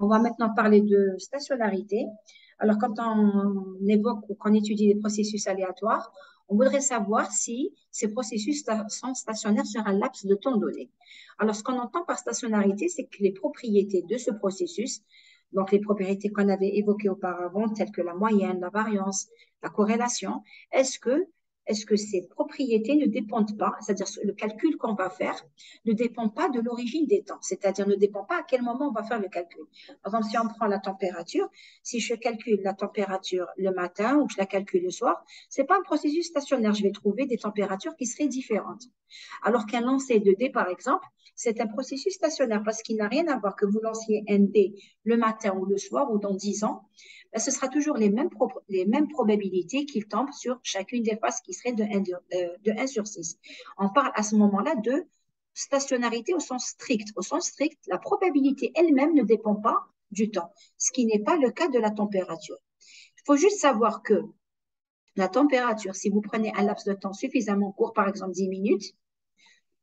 On va maintenant parler de stationnarité. Alors, quand on évoque ou qu'on étudie les processus aléatoires, on voudrait savoir si ces processus sont stationnaires sur un laps de temps donné. Alors, ce qu'on entend par stationnarité, c'est que les propriétés de ce processus, donc les propriétés qu'on avait évoquées auparavant, telles que la moyenne, la variance, la corrélation, est-ce que, est-ce que ces propriétés ne dépendent pas, c'est-à-dire le calcul qu'on va faire ne dépend pas de l'origine des temps, c'est-à-dire ne dépend pas à quel moment on va faire le calcul. Par exemple, si on prend la température, si je calcule la température le matin ou que je la calcule le soir, c'est pas un processus stationnaire. Je vais trouver des températures qui seraient différentes. Alors qu'un lancer de dés, par exemple, c'est un processus stationnaire parce qu'il n'a rien à voir que vous lanciez un dé le matin ou le soir ou dans 10 ans. Ben, ce sera toujours les mêmes probabilités qu'il tombe sur chacune des faces qui serait de 1 sur 6. On parle à ce moment-là de stationnarité au sens strict. Au sens strict, la probabilité elle-même ne dépend pas du temps, ce qui n'est pas le cas de la température. Il faut juste savoir que la température, si vous prenez un laps de temps suffisamment court, par exemple 10 minutes,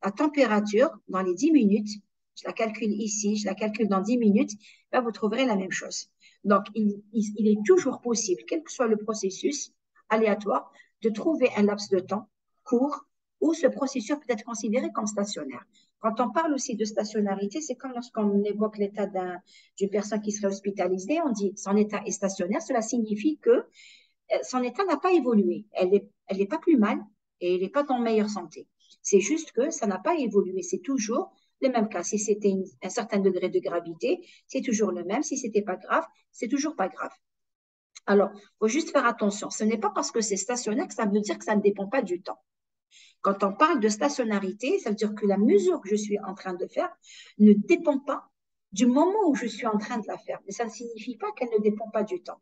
la température dans les 10 minutes, je la calcule ici, je la calcule dans 10 minutes, ben vous trouverez la même chose. Donc, il est toujours possible, quel que soit le processus aléatoire, de trouver un laps de temps court où ce processus peut être considéré comme stationnaire. Quand on parle aussi de stationnarité, c'est comme lorsqu'on évoque l'état d'une personne qui serait hospitalisée, on dit son état est stationnaire, cela signifie que son état n'a pas évolué. Elle n'est pas plus mal et elle n'est pas en meilleure santé. C'est juste que ça n'a pas évolué. C'est toujours le même cas. Si c'était un certain degré de gravité, c'est toujours le même. Si c'était pas grave, c'est toujours pas grave. Alors, il faut juste faire attention. Ce n'est pas parce que c'est stationnaire que ça veut dire que ça ne dépend pas du temps. Quand on parle de stationnarité, ça veut dire que la mesure que je suis en train de faire ne dépend pas du moment où je suis en train de la faire. Mais ça ne signifie pas qu'elle ne dépend pas du temps.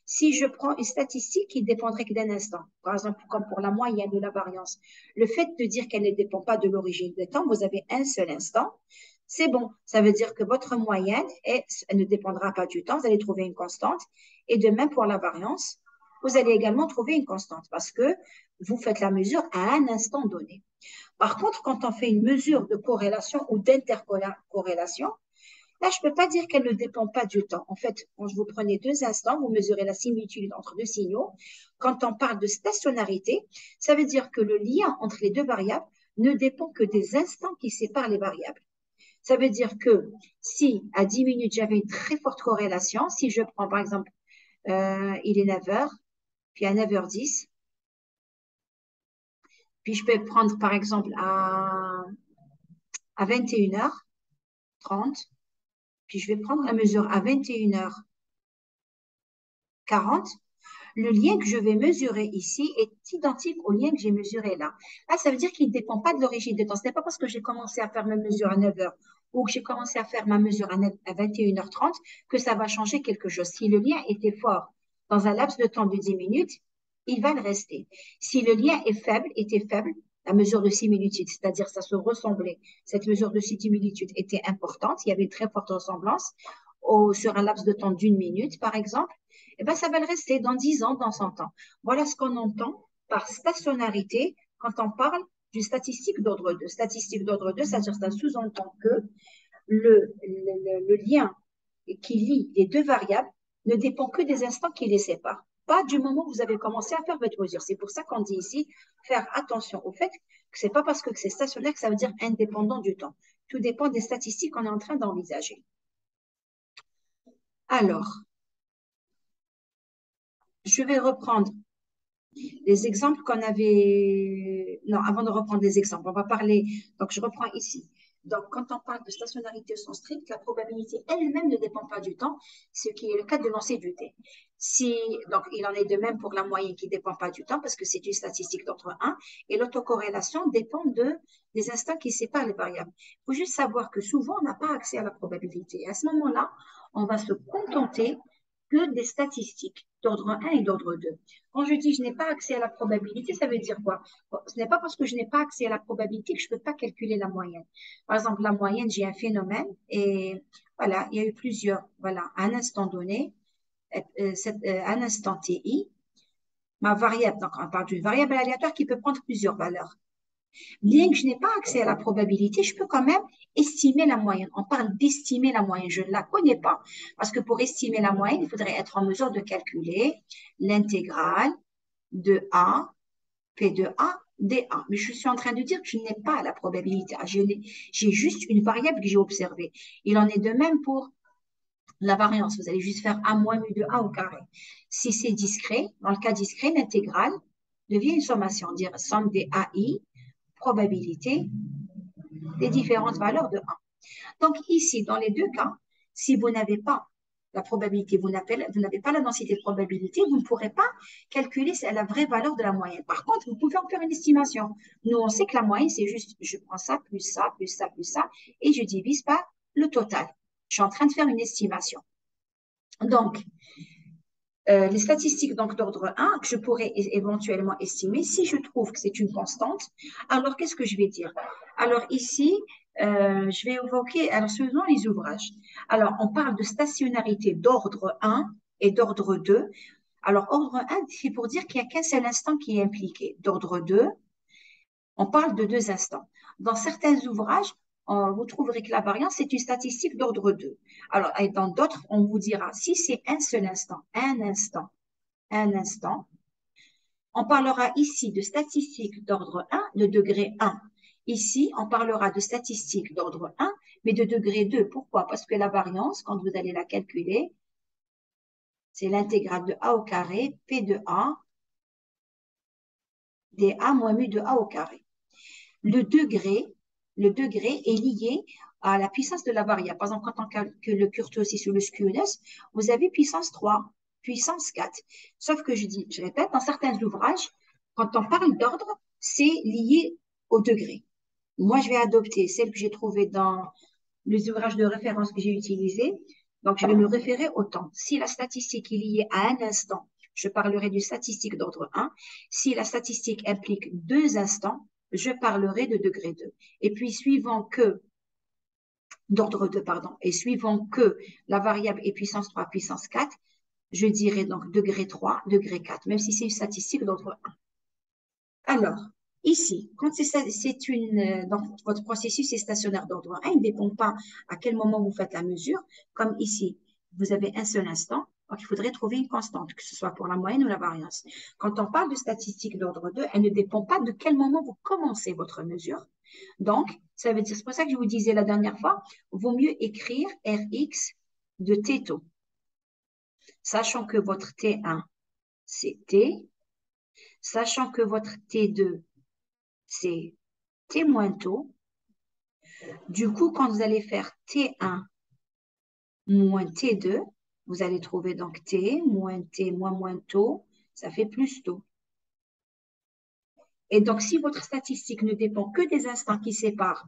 Si je prends une statistique qui dépendrait que d'un instant, par exemple, comme pour la moyenne ou la variance, le fait de dire qu'elle ne dépend pas de l'origine du temps, vous avez un seul instant, c'est bon. Ça veut dire que votre moyenne elle ne dépendra pas du temps, vous allez trouver une constante. Et de même pour la variance, vous allez également trouver une constante parce que vous faites la mesure à un instant donné. Par contre, quand on fait une mesure de corrélation ou d'intercorrélation, là, je ne peux pas dire qu'elle ne dépend pas du temps. En fait, quand vous prenez 2 instants, vous mesurez la similitude entre 2 signaux. Quand on parle de stationnarité, ça veut dire que le lien entre les deux variables ne dépend que des instants qui séparent les variables. Ça veut dire que si à 10 minutes, j'avais une très forte corrélation, si je prends par exemple, il est 9 heures, puis à 9h10, puis je peux prendre par exemple à 21h30, puis je vais prendre la mesure à 21h40. Le lien que je vais mesurer ici est identique au lien que j'ai mesuré là. Là, ça veut dire qu'il ne dépend pas de l'origine du temps. Ce n'est pas parce que j'ai commencé à faire ma mesure à 9 heures ou que j'ai commencé à faire ma mesure à 21h30 que ça va changer quelque chose. Si le lien était fort dans un laps de temps de 10 minutes, il va le rester. Si le lien était faible, la mesure de similitude, c'est-à-dire ça se ressemblait, cette mesure de similitude était importante, il y avait une très forte ressemblance sur un laps de temps d'une minute, par exemple, eh ben, ça va le rester dans 10 ans, dans 100 ans. Voilà ce qu'on entend par stationnarité quand on parle d'une statistique d'ordre 2. Statistique d'ordre 2, c'est-à-dire que ça sous-entend que le lien qui lie les deux variables ne dépend que des instants qui les séparent, pas du moment où vous avez commencé à faire votre mesure. C'est pour ça qu'on dit ici faire attention au fait que ce n'est pas parce que c'est stationnaire que ça veut dire indépendant du temps. Tout dépend des statistiques qu'on est en train d'envisager. Alors, je vais reprendre les exemples qu'on avait. Non, avant de reprendre les exemples, on va parler. Donc, je reprends ici. Donc, quand on parle de stationnarité au sens strict, la probabilité elle-même ne dépend pas du temps, ce qui est le cas de lancer du dé. Donc, il en est de même pour la moyenne qui ne dépend pas du temps parce que c'est une statistique d'entre 1 et l'autocorrélation dépend des instants qui séparent les variables. Il faut juste savoir que souvent, on n'a pas accès à la probabilité. À ce moment-là, on va se contenter que des statistiques d'ordre 1 et d'ordre 2. Quand je dis je n'ai pas accès à la probabilité, ça veut dire quoi? Ce n'est pas parce que je n'ai pas accès à la probabilité que je ne peux pas calculer la moyenne. Par exemple, la moyenne, j'ai un phénomène et voilà, il y a eu plusieurs, voilà, à un instant donné, à un instant TI, ma variable, donc on parle d'une variable aléatoire qui peut prendre plusieurs valeurs. Bien que je n'ai pas accès à la probabilité, je peux quand même estimer la moyenne. On parle d'estimer la moyenne, je ne la connais pas. Parce que pour estimer la moyenne, il faudrait être en mesure de calculer l'intégrale de A, P de A, dA. Mais je suis en train de dire que je n'ai pas la probabilité. J'ai juste une variable que j'ai observée. Il en est de même pour la variance. Vous allez juste faire A moins mu de A au carré. Si c'est discret, dans le cas discret, l'intégrale devient une sommation, dire somme des AI, probabilité des différentes valeurs de A. Donc ici, dans les deux cas, si vous n'avez pas la probabilité, vous n'avez pas la densité de probabilité, vous ne pourrez pas calculer la vraie valeur de la moyenne. Par contre, vous pouvez en faire une estimation. Nous, on sait que la moyenne, c'est juste, je prends ça, plus ça, plus ça, plus ça, et je divise par le total. Je suis en train de faire une estimation. Donc, les statistiques d'ordre 1 que je pourrais éventuellement estimer, si je trouve que c'est une constante, alors qu'est-ce que je vais dire? Alors ici, je vais évoquer, alors selon les ouvrages. Alors, on parle de stationnarité d'ordre 1 et d'ordre 2. Alors, ordre 1, c'est pour dire qu'il n'y a qu'un seul instant qui est impliqué. D'ordre 2, on parle de deux instants. Dans certains ouvrages, vous trouverez que la variance est une statistique d'ordre 2. Alors, et dans d'autres, on vous dira, si c'est un seul instant, un instant, on parlera ici de statistiques d'ordre 1, de degré 1. Ici, on parlera de statistiques d'ordre 1, mais de degré 2. Pourquoi? Parce que la variance, quand vous allez la calculer, c'est l'intégrale de A au carré, P de A, dA moins mu de A au carré. Le degré est lié à la puissance de la variable. Par exemple, quand on calcule le kurtosis sur le skewness, vous avez puissance 3, puissance 4. Sauf que je répète, dans certains ouvrages, quand on parle d'ordre, c'est lié au degré. Moi, je vais adopter celle que j'ai trouvée dans les ouvrages de référence que j'ai utilisés. Donc, je vais me référer au temps. Si la statistique est liée à un instant, je parlerai d'une statistique d'ordre 1. Si la statistique implique deux instants, je parlerai de degré 2. Et puis, d'ordre 2, pardon, et suivant que la variable est puissance 3, puissance 4, je dirai donc degré 3, degré 4, même si c'est une statistique d'ordre 1. Alors, ici, quand donc votre processus est stationnaire d'ordre 1, il ne dépend pas à quel moment vous faites la mesure. Comme ici, vous avez un seul instant, donc il faudrait trouver une constante, que ce soit pour la moyenne ou la variance. Quand on parle de statistique d'ordre 2, elle ne dépend pas de quel moment vous commencez votre mesure. Donc, ça veut dire, c'est pour ça que je vous disais la dernière fois, vaut mieux écrire Rx de t taux, sachant que votre T1, c'est T, sachant que votre T2, c'est T moins taux. Du coup, quand vous allez faire T1 moins T2, vous allez trouver donc T moins taux, ça fait plus taux. Et donc, si votre statistique ne dépend que des instants qui séparent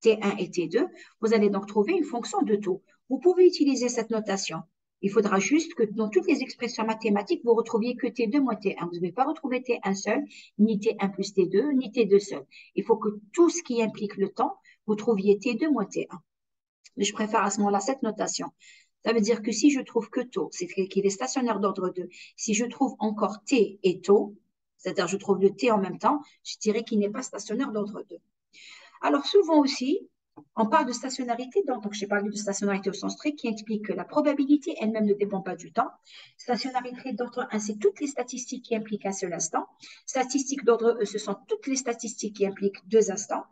T1 et T2, vous allez donc trouver une fonction de taux. Vous pouvez utiliser cette notation. Il faudra juste que dans toutes les expressions mathématiques, vous retrouviez que T2 moins T1. Vous ne devez pas retrouver T1 seul, ni T1 plus T2, ni T2 seul. Il faut que tout ce qui implique le temps, vous trouviez T2 moins T1. Mais je préfère à ce moment-là cette notation. Ça veut dire que si je trouve que taux, c'est qu'il est stationnaire d'ordre 2. Si je trouve encore T et taux, c'est-à-dire je trouve le T en même temps, je dirais qu'il n'est pas stationnaire d'ordre 2. Alors souvent aussi, on parle de stationnarité, donc j'ai parlé de stationnarité au sens strict, qui implique que la probabilité elle-même ne dépend pas du temps. Stationnarité d'ordre 1, c'est toutes les statistiques qui impliquent un seul instant. Statistiques d'ordre E, ce sont toutes les statistiques qui impliquent deux instants.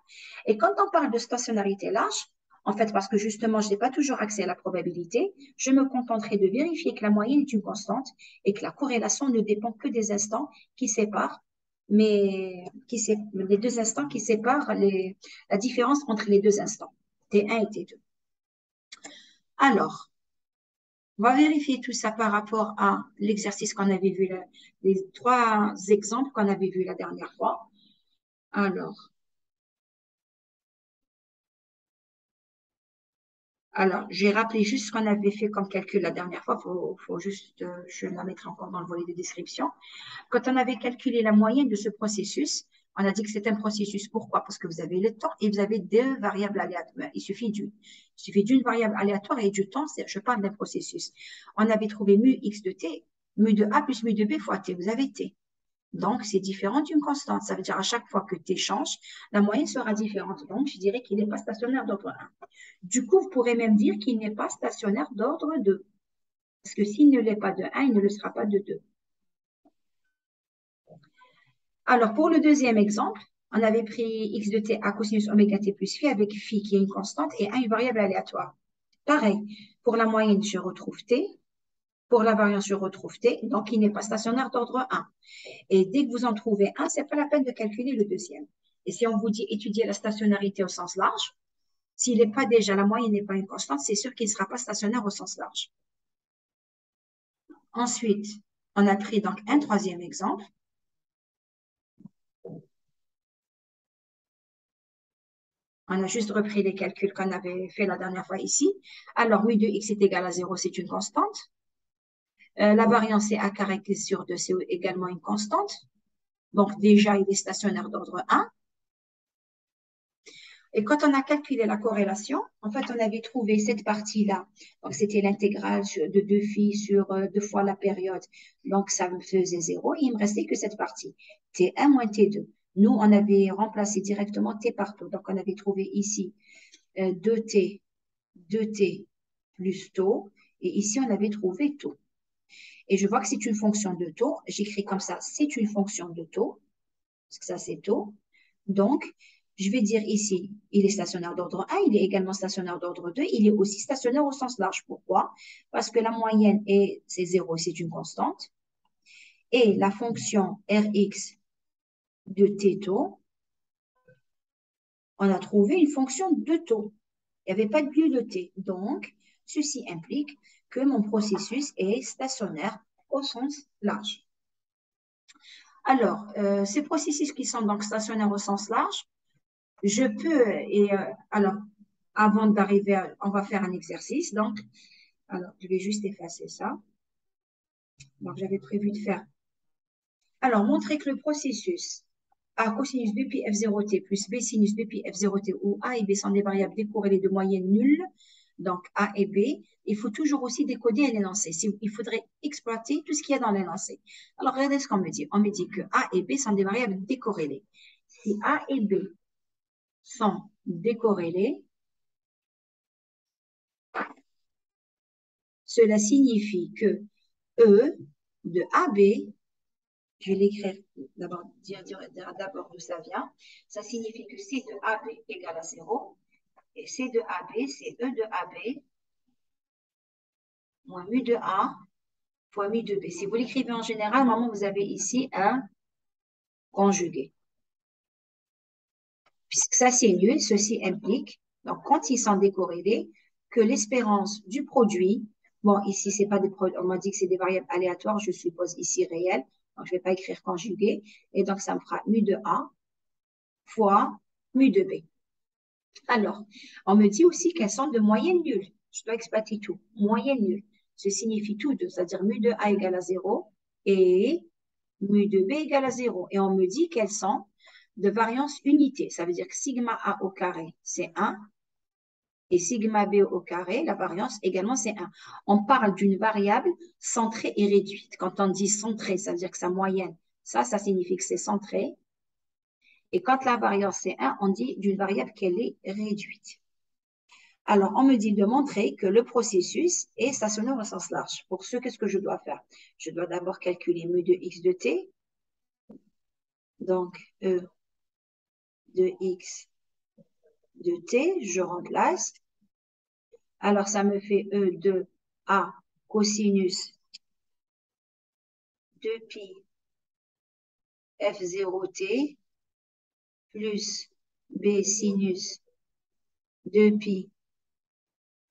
Et quand on parle de stationnarité large, en fait, parce que justement, je n'ai pas toujours accès à la probabilité, je me contenterai de vérifier que la moyenne est une constante et que la corrélation ne dépend que des instants qui séparent les deux instants qui séparent la différence entre les deux instants, T1 et T2. Alors, on va vérifier tout ça par rapport à l'exercice qu'on avait vu, les trois exemples qu'on avait vus la dernière fois. Alors, j'ai rappelé juste ce qu'on avait fait comme calcul la dernière fois. Faut juste, je la mettrai encore dans le volet de description. Quand on avait calculé la moyenne de ce processus, on a dit que c'est un processus. Pourquoi? Parce que vous avez le temps et vous avez deux variables aléatoires. Il suffit d'une variable aléatoire et du temps. Je parle d'un processus. On avait trouvé mu x de t, mu de a plus mu de b fois t. Vous avez t. Donc, c'est différent d'une constante. Ça veut dire à chaque fois que t change, la moyenne sera différente. Donc, je dirais qu'il n'est pas stationnaire d'ordre 1. Du coup, vous pourrez même dire qu'il n'est pas stationnaire d'ordre 2. Parce que s'il ne l'est pas de 1, il ne le sera pas de 2. Alors, pour le deuxième exemple, on avait pris x de t à cosinus oméga t plus phi avec phi qui est une constante et 1 une variable aléatoire. Pareil, pour la moyenne, je retrouve t. Pour la variance, je retrouve t. Donc, il n'est pas stationnaire d'ordre 1. Et dès que vous en trouvez un, ce n'est pas la peine de calculer le deuxième. Et si on vous dit étudier la stationnarité au sens large, s'il n'est pas déjà, la moyenne n'est pas une constante, c'est sûr qu'il ne sera pas stationnaire au sens large. Ensuite, on a pris donc un troisième exemple. On a juste repris les calculs qu'on avait fait la dernière fois ici. Alors, mu de x est égal à 0, c'est une constante. La variance est a carré sur 2, c'est également une constante. Donc, déjà, il est stationnaire d'ordre 1. Et quand on a calculé la corrélation, en fait, on avait trouvé cette partie-là. Donc, c'était l'intégrale de 2 phi sur 2 fois la période. Donc, ça me faisait 0. Et il me restait que cette partie, T1 moins T2. Nous, on avait remplacé directement T partout. Donc, on avait trouvé ici 2T, 2T plus taux. Et ici, on avait trouvé taux. Et je vois que c'est une fonction de taux. J'écris comme ça, c'est une fonction de taux. Parce que ça, c'est taux. Donc, je vais dire ici, il est stationnaire d'ordre 1, il est également stationnaire d'ordre 2, il est aussi stationnaire au sens large. Pourquoi? Parce que la moyenne c'est 0, c'est une constante. Et la fonction Rx de t taux, on a trouvé une fonction de taux. Il n'y avait pas de lieu de t. Donc, ceci implique que mon processus est stationnaire au sens large. Alors, ces processus qui sont donc stationnaires au sens large, je peux, alors, avant d'arriver on va faire un exercice. Donc, alors, je vais juste effacer ça. Donc, j'avais prévu de faire. Alors, montrer que le processus A cosinus b pi f0t plus b sinus b pi f0t où A et B sont des variables décorrélées de moyenne nulle, donc A et B, il faut toujours aussi décoder un énoncé. Il faudrait exploiter tout ce qu'il y a dans l'énoncé. Alors, regardez ce qu'on me dit. On me dit que A et B sont des variables décorrélées. Si A et B sont décorrélées, cela signifie que E de AB, je vais l'écrire d'abord, dire d'abord d'où ça vient. Ça signifie que C de AB égale à 0. Et C de AB, c'est E de AB moins mu de A fois mu de B. Si vous l'écrivez en général, normalement, vous avez ici un conjugué. Puisque ça, c'est nul, ceci implique, donc quand ils sont décorrélés, que l'espérance du produit, bon, ici, c'est pas des produits, on m'a dit que c'est des variables aléatoires, je suppose ici réelles, donc je ne vais pas écrire conjugué, et donc ça me fera mu de A fois mu de B. Alors, on me dit aussi qu'elles sont de moyenne nulle. Je dois exploiter tout. Moyenne nulle. Ça signifie tout deux, c'est-à-dire mu de A égale à 0 et mu de B égale à 0. Et on me dit qu'elles sont de variance unité. Ça veut dire que sigma A au carré, c'est 1. Et sigma B au carré, la variance également, c'est 1. On parle d'une variable centrée et réduite. Quand on dit centrée, ça veut dire que sa moyenne, ça signifie que c'est centré. Et quand la variance c'est 1, on dit d'une variable qu'elle est réduite. Alors, on me dit de montrer que le processus est stationnaire au sens large. Pour ce, qu'est-ce que je dois faire? Je dois d'abord calculer mu de x de t. Donc, E de x de t, je remplace. Alors, ça me fait E de A cosinus de pi f0t plus B sinus de pi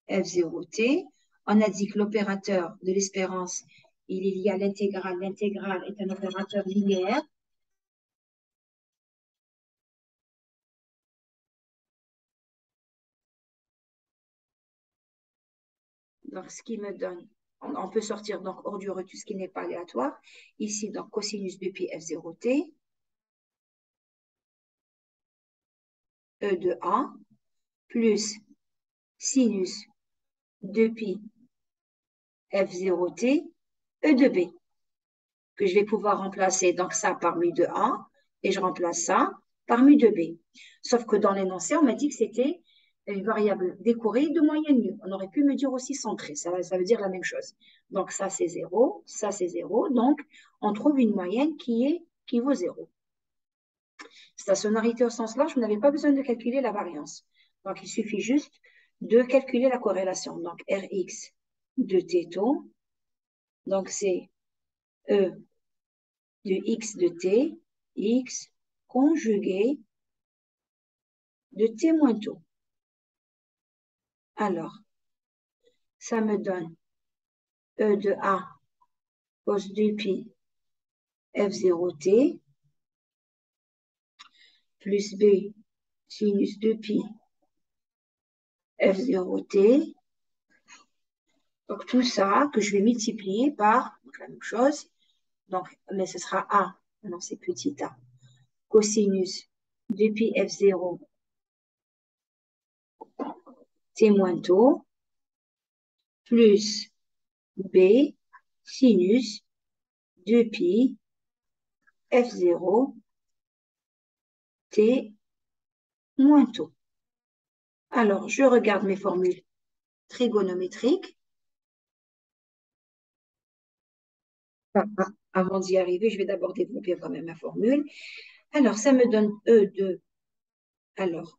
f0t. On a dit que l'opérateur de l'espérance, il est lié à l'intégrale. L'intégrale est un opérateur linéaire. Donc, ce qui me donne, on peut sortir donc hors du tout ce qui n'est pas aléatoire. Ici, donc, cosinus de pi f0t, E de A, plus sinus de pi f0t, E de B. que je vais pouvoir remplacer donc ça par mu de A et je remplace ça par mu de B. Sauf que dans l'énoncé, on m'a dit que c'était une variable décorée de moyenne mu. On aurait pu me dire aussi centrée, ça veut dire la même chose. Donc ça c'est 0, ça c'est 0. Donc on trouve une moyenne qui vaut 0. Stationnarité au sens large, vous n'avez pas besoin de calculer la variance. Donc il suffit juste de calculer la corrélation. Donc Rx de t taux, donc c'est E de x de t, x conjugué de t moins taux. Alors, ça me donne E de A cos 2pi f0t plus B sinus 2pi f0t. Donc, tout ça que je vais multiplier par la même chose. Donc, mais ce sera A. Non, c'est petit a. Cosinus 2pi f0 t moins taux plus B sinus 2pi f0 t moins taux. Alors, je regarde mes formules trigonométriques. Avant d'y arriver, je vais d'abord développer quand même ma formule. Alors, ça me donne E de, alors,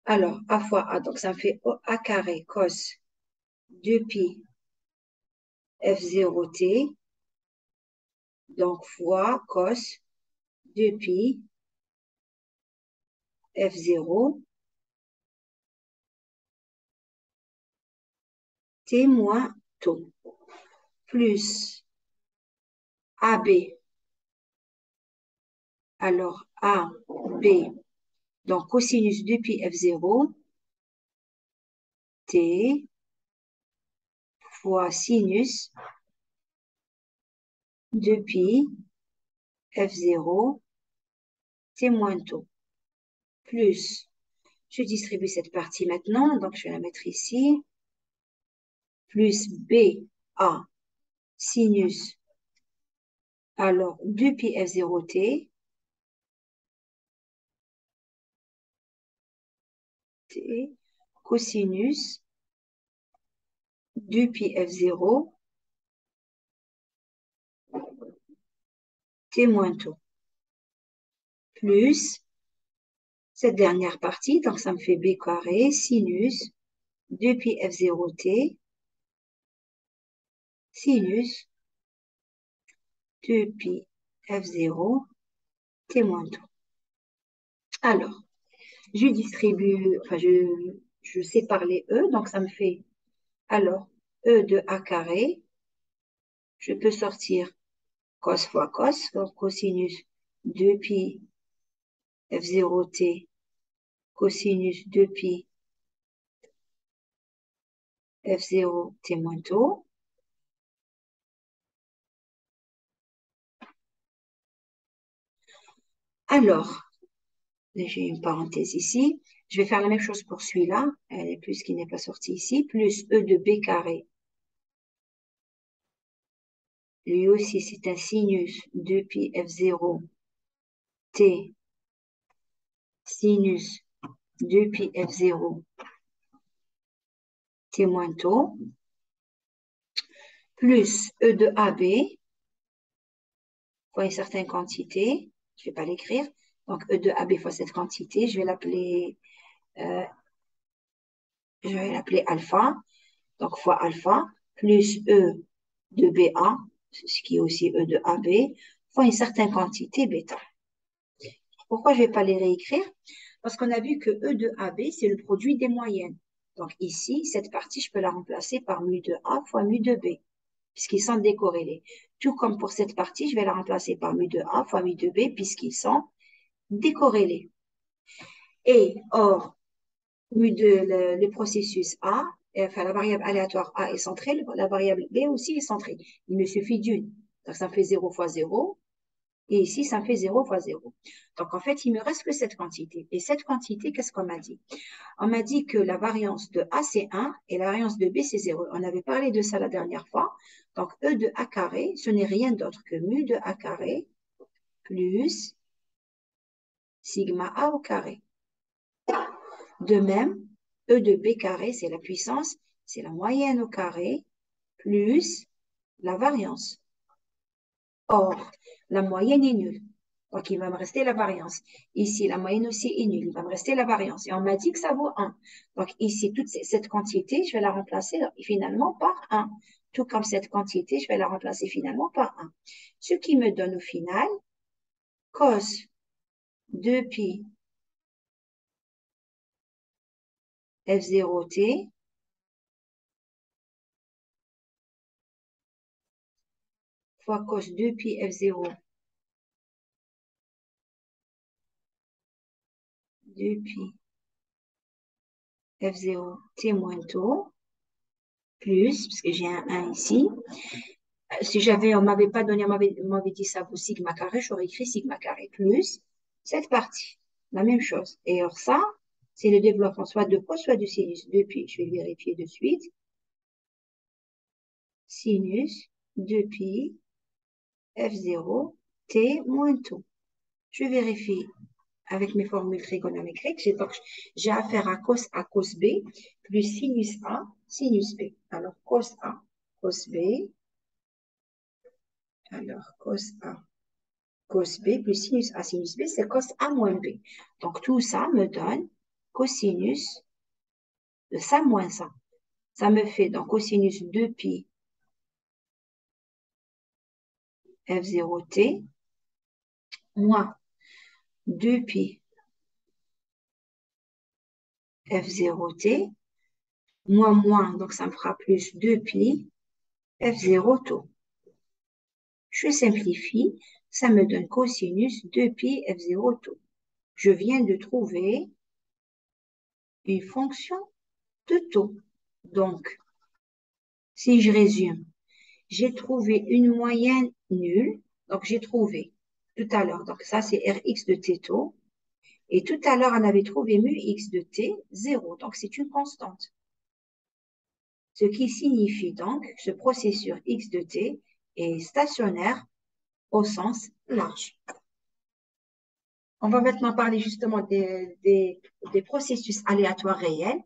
A fois A, donc ça me fait A carré cos 2pi f0t, donc fois cos 2pi f0 t moins taux, plus AB, alors AB, donc cosinus 2pi f0 t fois sinus 2pi f0 t moins taux, plus, je distribue cette partie maintenant, donc je vais la mettre ici, plus BA sinus, alors 2pi f0t, t, cosinus 2pi f0 t moins taux, plus cette dernière partie, donc ça me fait b carré sinus 2pi f0t sinus 2pi f0 t moins taux. Alors, je distribue, enfin je sépare les E, donc ça me fait, alors, E de A carré, je peux sortir cos fois cos, donc cosinus 2pi f0t cosinus 2pi f0 t moins taux. Alors, j'ai une parenthèse ici. Je vais faire la même chose pour celui-là, plus qui n'est pas sorti ici, plus E de B carré. Lui aussi, c'est un sinus 2pi f0 t sinus 2pi f0 t moins taux, plus E de AB, fois une certaine quantité, je ne vais pas l'écrire, donc E de AB fois cette quantité, je vais l'appeler alpha, donc fois alpha, plus E de BA, ce qui est aussi E de AB, fois une certaine quantité bêta. Pourquoi je ne vais pas les réécrire? Parce qu'on a vu que E de AB, c'est le produit des moyennes. Donc ici, cette partie, je peux la remplacer par mu de A fois mu de B, puisqu'ils sont décorrélés. Tout comme pour cette partie, je vais la remplacer par mu de A fois mu de B, puisqu'ils sont décorrélés. Et or, le processus A, enfin la variable aléatoire A est centrée, la variable B aussi est centrée. Il me suffit d'une. Donc ça me fait 0 fois 0, Et ici, ça me fait 0 fois 0. Donc, en fait, il me reste que cette quantité. Et cette quantité, qu'est-ce qu'on m'a dit? On m'a dit que la variance de A, c'est 1 et la variance de B, c'est 0. On avait parlé de ça la dernière fois. Donc, E de A carré, ce n'est rien d'autre que mu de A carré plus sigma A au carré. De même, E de B carré, c'est la puissance, c'est la moyenne au carré plus la variance. Or, la moyenne est nulle. Donc, il va me rester la variance. Ici, la moyenne aussi est nulle. Il va me rester la variance. Et on m'a dit que ça vaut 1. Donc, ici, toute cette quantité, je vais la remplacer finalement par 1. Tout comme cette quantité, je vais la remplacer finalement par 1. Ce qui me donne au final cos 2pi f0t fois cos 2pi f0 2pi f0 t moins tau plus, parce que j'ai un 1 ici. Si on m'avait pas donné, on m'avait dit ça pour sigma carré, j'aurais écrit sigma carré plus cette partie. La même chose. Et alors ça, c'est le développement soit de cos, soit de sinus. Depuis, je vais le vérifier de suite. Sinus 2pi f0 t moins tau. Je vérifie avec mes formules trigonométriques. Donc, j'ai affaire à cos B plus sinus A, sinus B. Alors, cos A, cos B. Alors, cos A, cos B plus sinus A, sinus B, c'est cos A moins B. Donc, tout ça me donne cosinus de ça moins ça. Ça me fait donc cosinus 2pi f0t moins 2pi f0t moins, donc ça me fera plus 2pi f0 tau. Je simplifie, ça me donne cosinus 2pi f0 tau. Je viens de trouver une fonction de taux. Donc, si je résume, j'ai trouvé une moyenne nulle. Donc, j'ai trouvé tout à l'heure. Donc, ça, c'est Rx de t taux. Et tout à l'heure, on avait trouvé mu x de t, 0. Donc, c'est une constante. Ce qui signifie donc que ce processus x de t est stationnaire au sens large. On va maintenant parler justement des processus aléatoires réels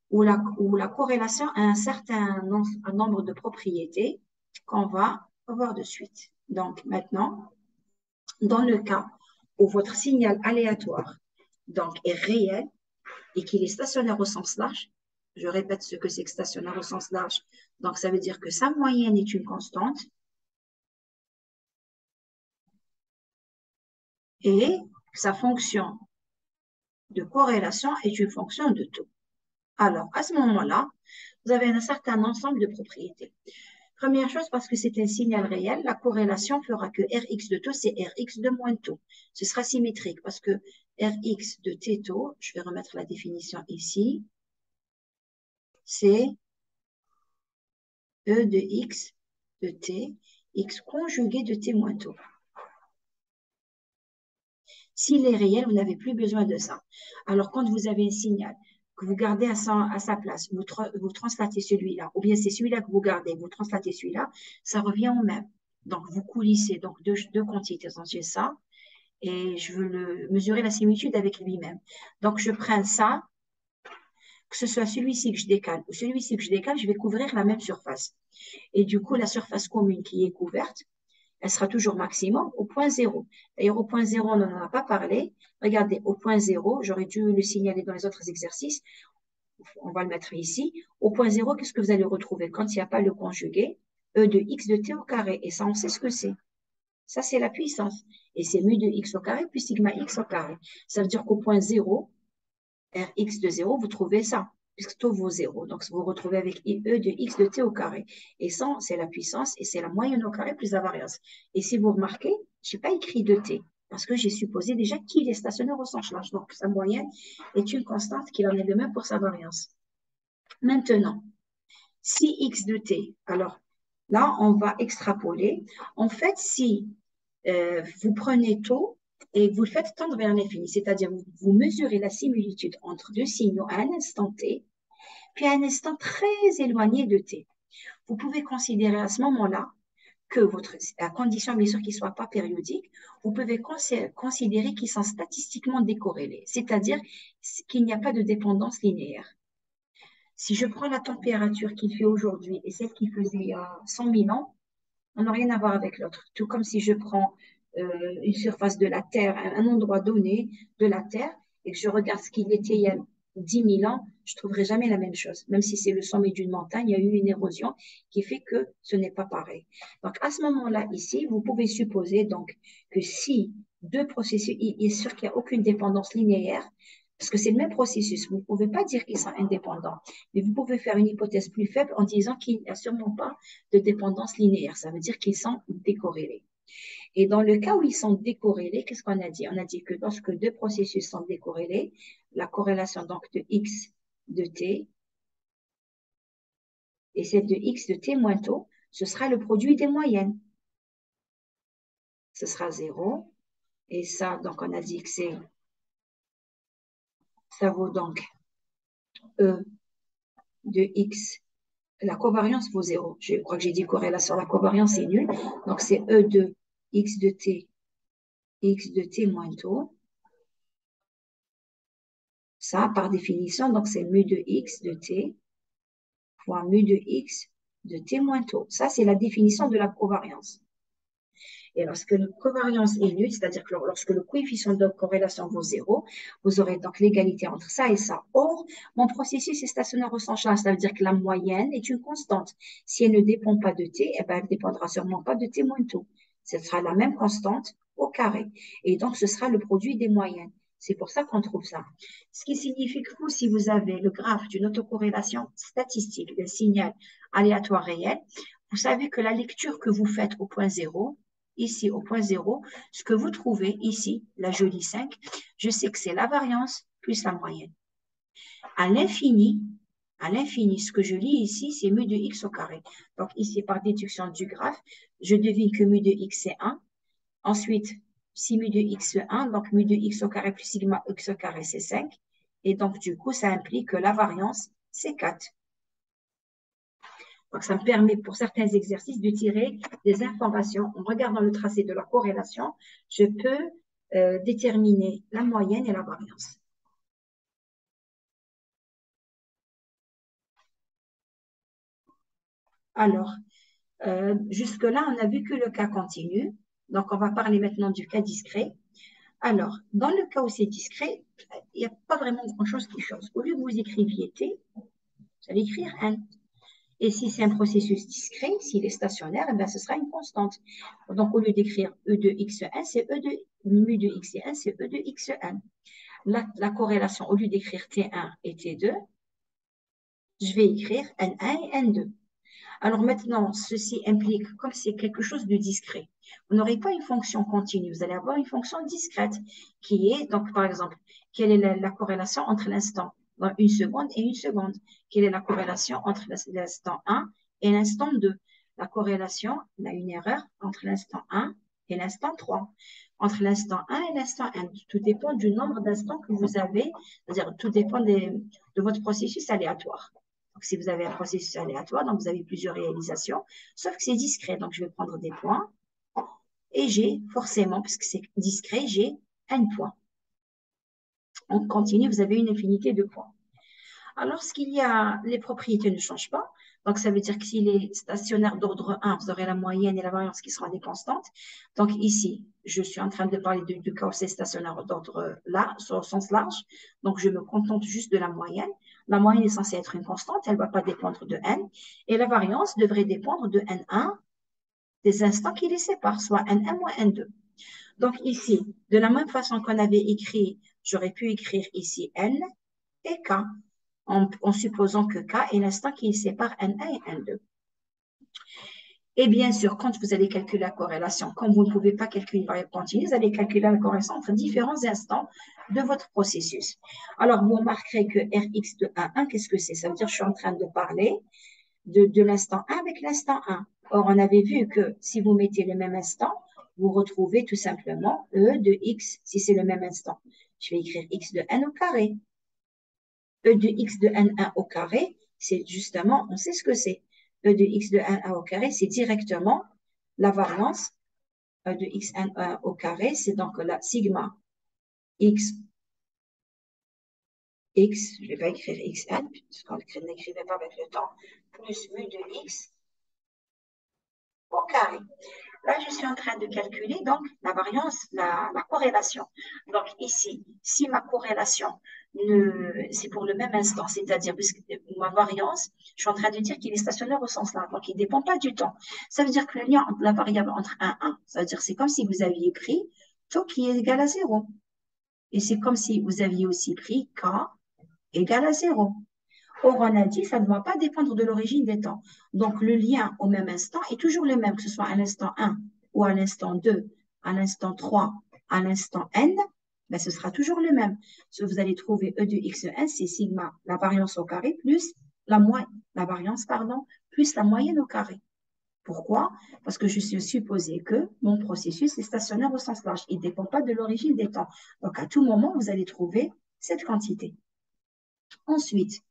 où la corrélation a un certain nombre de propriétés qu'on va voir de suite. Donc maintenant, dans le cas où votre signal aléatoire donc, est réel et qu'il est stationnaire au sens large, je répète ce que c'est que stationnaire au sens large, donc ça veut dire que sa moyenne est une constante et sa fonction de corrélation est une fonction de taux. Alors, à ce moment-là, vous avez un certain ensemble de propriétés. Première chose, parce que c'est un signal réel, la corrélation fera que Rx de taux, c'est Rx de moins taux. Ce sera symétrique parce que Rx de t taux, je vais remettre la définition ici, c'est E de x de t, x conjugué de t moins taux. S'il est réel, vous n'avez plus besoin de ça. Alors, quand vous avez un signal que vous gardez à sa place, vous translatez celui-là, ou bien c'est celui-là que vous gardez, vous translatez celui-là, ça revient au même. Donc, vous coulissez donc deux quantités. Donc, j'ai ça, et je veux mesurer la similitude avec lui-même. Donc, je prends ça, que ce soit celui-ci que je décale ou celui-ci que je décale, je vais couvrir la même surface. Et du coup, la surface commune qui est couverte, elle sera toujours maximum au point 0. D'ailleurs, au point 0, on n'en a pas parlé. Regardez, au point 0, j'aurais dû le signaler dans les autres exercices. On va le mettre ici. Au point 0, qu'est-ce que vous allez retrouver quand il n'y a pas le conjugué? E de x de t au carré. Et ça, on sait ce que c'est. Ça, c'est la puissance. Et c'est mu de x au carré plus sigma x au carré. Ça veut dire qu'au point 0, Rx de 0, vous trouvez ça, puisque tout vaut 0. Donc, vous vous retrouvez avec E de x de t au carré. Et ça, c'est la puissance et c'est la moyenne au carré plus la variance. Et si vous remarquez, je n'ai pas écrit de t, parce que j'ai supposé déjà qu'il est stationnaire au sens large. Donc, sa moyenne est une constante qu'il en est de même pour sa variance. Maintenant, si x de t, alors là, on va extrapoler. En fait, si vous prenez taux et vous le faites tendre vers l'infini, c'est-à-dire vous mesurez la similitude entre deux signaux à un instant t, puis à un instant très éloigné de t. Vous pouvez considérer à ce moment-là que à condition bien sûr qu'ils ne soient pas périodiques, vous pouvez considérer qu'ils sont statistiquement décorrélés, c'est-à-dire qu'il n'y a pas de dépendance linéaire. Si je prends la température qu'il fait aujourd'hui et celle qu'il faisait il y a 100 000 ans, on n'a rien à voir avec l'autre. Tout comme si je prends une surface de la Terre, un endroit donné de la Terre, et que je regarde ce qu'il était il y a 10 000 ans, je ne trouverai jamais la même chose. Même si c'est le sommet d'une montagne, il y a eu une érosion qui fait que ce n'est pas pareil. Donc, à ce moment-là, ici, vous pouvez supposer donc que si deux processus, il est sûr qu'il n'y a aucune dépendance linéaire, parce que c'est le même processus. Vous ne pouvez pas dire qu'ils sont indépendants, mais vous pouvez faire une hypothèse plus faible en disant qu'il n'y a sûrement pas de dépendance linéaire. Ça veut dire qu'ils sont décorrélés. Et dans le cas où ils sont décorrélés, qu'est-ce qu'on a dit? On a dit que lorsque deux processus sont décorrélés, la corrélation donc de x de t et celle de x de t moins taux, ce sera le produit des moyennes. Ce sera 0. Et ça, donc on a dit que ça vaut donc E de x. La covariance vaut 0. Je crois que j'ai dit corrélation. La covariance est nulle. Donc, c'est E de x de t moins taux. Ça, par définition, donc c'est mu de x de t fois mu de x de t moins taux. Ça, c'est la définition de la covariance. Et lorsque la covariance est nulle, c'est-à-dire que lorsque le coefficient de corrélation vaut 0, vous aurez donc l'égalité entre ça et ça. Or, mon processus est stationnaire au sens large, ça veut dire que la moyenne est une constante. Si elle ne dépend pas de t, eh ben, elle ne dépendra sûrement pas de t moins taux. Ce sera la même constante au carré. Et donc, ce sera le produit des moyennes. C'est pour ça qu'on trouve ça. Ce qui signifie que vous, si vous avez le graphe d'une autocorrélation statistique, le signal aléatoire réel, vous savez que la lecture que vous faites au point 0, ici au point 0, ce que vous trouvez ici, la jolie 5, je sais que c'est la variance plus la moyenne. À l'infini, ce que je lis ici, c'est mu de x au carré. Donc ici, par déduction du graphe, je devine que mu de x c'est 1. Ensuite, si mu de x c'est 1, donc mu de x au carré plus sigma x au carré c'est 5. Et donc du coup, ça implique que la variance c'est 4. Donc, ça me permet pour certains exercices de tirer des informations. En regardant le tracé de la corrélation, je peux déterminer la moyenne et la variance. Alors, jusque-là, on n'a vu que le cas continu. Donc, on va parler maintenant du cas discret. Alors, dans le cas où c'est discret, il n'y a pas vraiment grand-chose qui change. Au lieu que vous écriviez T, vous allez écrire N. Et si c'est un processus discret, s'il est stationnaire, eh bien, ce sera une constante. Donc, au lieu d'écrire E de x1, c'est E de mu de x1, c'est E de xn. La corrélation, au lieu d'écrire T1 et T2, je vais écrire N1 et N2. Alors maintenant, ceci implique, comme c'est quelque chose de discret, vous n'aurez pas une fonction continue, vous allez avoir une fonction discrète qui est, donc par exemple, quelle est la corrélation entre l'instant 1 seconde et 1 seconde? Quelle est la corrélation entre l'instant 1 et l'instant 2? La corrélation, on a une erreur entre l'instant 1 et l'instant 3. Entre l'instant 1 et l'instant 1, tout dépend du nombre d'instants que vous avez, c'est-à-dire tout dépend de votre processus aléatoire. Donc, si vous avez un processus aléatoire, donc vous avez plusieurs réalisations, sauf que c'est discret. Donc, je vais prendre des points et j'ai forcément, puisque c'est discret, j'ai n points. On continue, vous avez une infinité de points. Alors, lorsqu'il y a, les propriétés ne changent pas, donc ça veut dire que s'il est stationnaire d'ordre 1, vous aurez la moyenne et la variance qui seront des constantes. Donc ici, je suis en train de parler du cas où c'est stationnaire d'ordre là, au sens large. Donc je me contente juste de la moyenne. La moyenne est censée être une constante, elle ne va pas dépendre de n. Et la variance devrait dépendre de n1 des instants qui les séparent, soit n1 moins n2. Donc ici, de la même façon qu'on avait écrit, j'aurais pu écrire ici n et k, en supposant que k est l'instant qui sépare n1 et n2. Et bien sûr, quand vous allez calculer la corrélation, comme vous ne pouvez pas calculer une variable continue, vous allez calculer la corrélation entre différents instants de votre processus. Alors, vous remarquerez que Rx de 1, qu'est-ce que c'est? Ça veut dire que je suis en train de parler de l'instant 1 avec l'instant 1. Or, on avait vu que si vous mettez le même instant, vous retrouvez tout simplement E de x, si c'est le même instant. Je vais écrire x de n au carré. E de x de n1 au carré, c'est justement, on sait ce que c'est. E de x de n1 au carré, c'est directement la variance de xn1 au carré, c'est donc la sigma x, je ne vais pas écrire xn, puisqu'on n'écrivait pas avec le temps, plus mu de x au carré. Là, je suis en train de calculer donc la variance, la corrélation. Donc ici, si ma corrélation, c'est pour le même instant, c'est-à-dire ma variance, je suis en train de dire qu'il est stationnaire au sens large, donc il ne dépend pas du temps. Ça veut dire que le lien entre la variable entre 1 et 1, ça veut dire que c'est comme si vous aviez pris taux qui est égal à 0. Et c'est comme si vous aviez aussi pris k égale à 0. Or, on a dit que ça ne doit pas dépendre de l'origine des temps. Donc, le lien au même instant est toujours le même, que ce soit à l'instant 1 ou à l'instant 2, à l'instant 3, à l'instant n, ben, ce sera toujours le même. Ce que vous allez trouver E de xn, c'est sigma, la variance au carré, plus la variance, plus la moyenne au carré. Pourquoi? Parce que je suis supposé que mon processus est stationnaire au sens large. Il ne dépend pas de l'origine des temps. Donc, à tout moment, vous allez trouver cette quantité. Ensuite,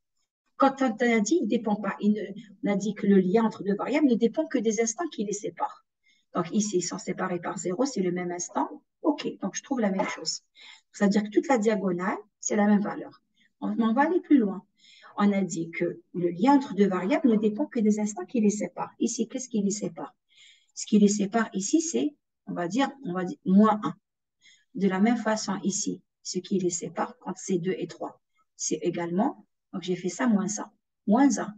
quand on a dit, il ne dépend pas. On a dit que le lien entre deux variables ne dépend que des instants qui les séparent. Donc ici, ils sont séparés par 0, c'est le même instant. OK, donc je trouve la même chose. Ça veut dire que toute la diagonale, c'est la même valeur. On va aller plus loin. On a dit que le lien entre deux variables ne dépend que des instants qui les séparent. Ici, qu'est-ce qui les sépare? Ce qui les sépare ici, c'est, on va dire moins 1. De la même façon ici, ce qui les sépare entre ces 2 et 3, c'est également, donc j'ai fait ça moins 1. Moins 1.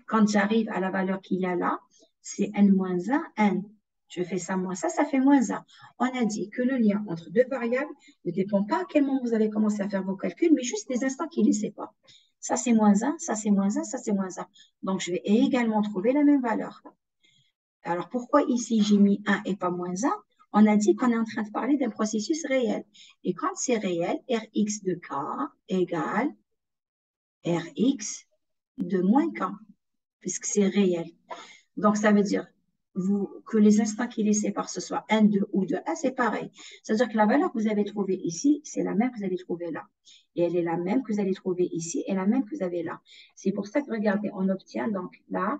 Quand j'arrive à la valeur qu'il y a là, c'est n-1, n. Je fais ça moins ça fait moins 1. On a dit que le lien entre deux variables ne dépend pas à quel moment vous avez commencé à faire vos calculs, mais juste des instants qui les séparent. Ça, c'est moins 1, ça, c'est moins 1, ça, c'est moins 1. Donc, je vais également trouver la même valeur. Alors, pourquoi ici, j'ai mis 1 et pas moins 1? On a dit qu'on est en train de parler d'un processus réel. Et quand c'est réel, Rx de k égale Rx de moins k, puisque c'est réel. Donc, ça veut dire que les instants qui les séparent, ce soit n2 ou 2a, c'est pareil. C'est-à-dire que la valeur que vous avez trouvée ici, c'est la même que vous allez trouver là. Et elle est la même que vous allez trouver ici et la même que vous avez là. C'est pour ça que, regardez, on obtient donc là,